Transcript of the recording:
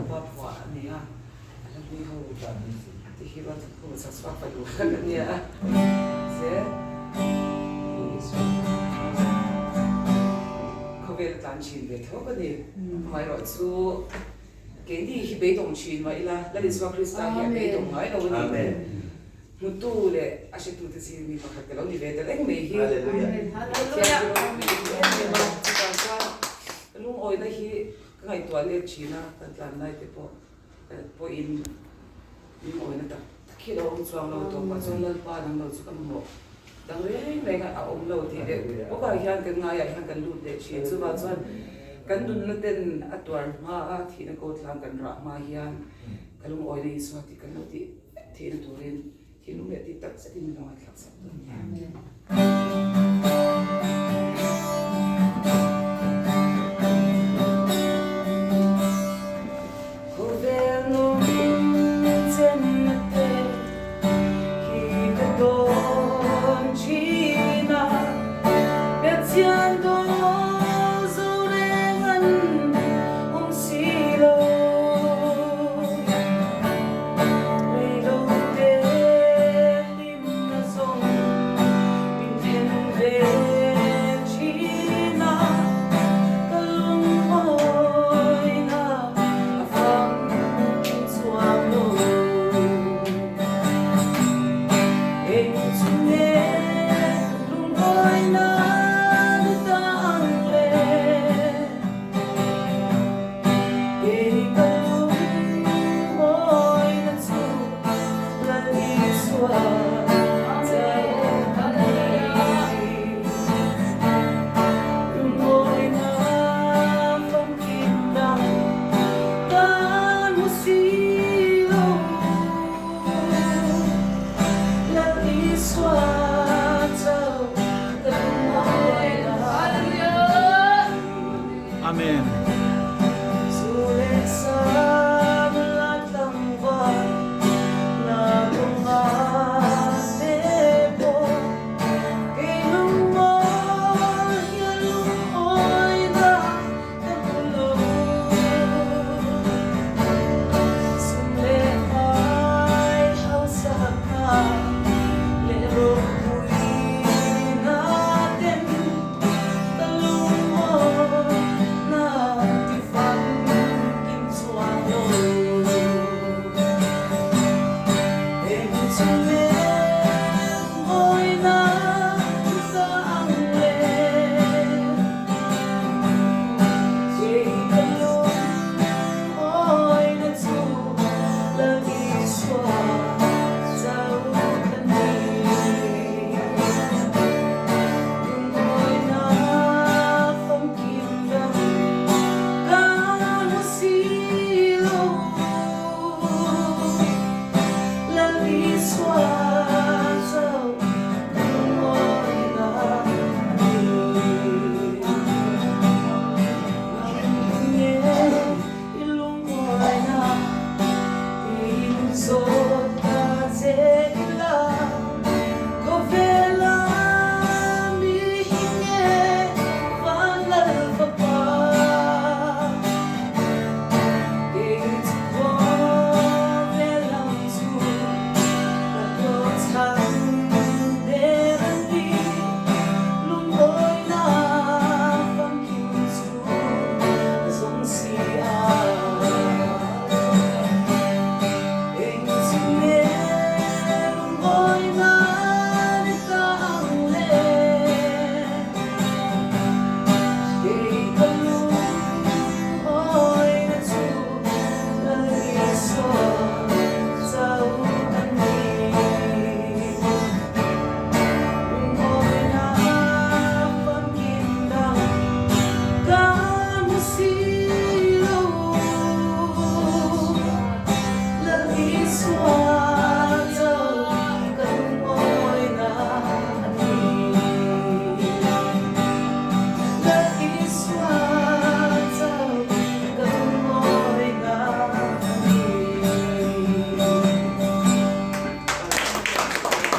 ba phwa ni a anh đi hầu cả thì khi đó cũng sẽ phát phải được cái này sẽ có về tán chín về thôi cái này mai rồi chú cái gì khi bị động chín mà là đi xuống Christa hiện bị động ngay đâu cái này một tu lệ à sẽ tu thì gì mình phải cái lâu đi về tới anh mấy hi lúc ôi đây hi cái ngày tuần lệ chín à tận lần này thì po in ôi nó ta khi đó ông choang lâu tổ mà choang lên pa năng lâu chú cầm mộ đang lấy này cái ông lâu thì để có cái hiện cái ngày hiện cái lụt để chín chú vào choang cái đun nó tên at tuần mà thì nó có làm cái rạ mà hiện cái lúc ôi này xoa thì cái lâu thì nó tụi lên thì lúc này thì tất sẽ đi mình làm khác sắp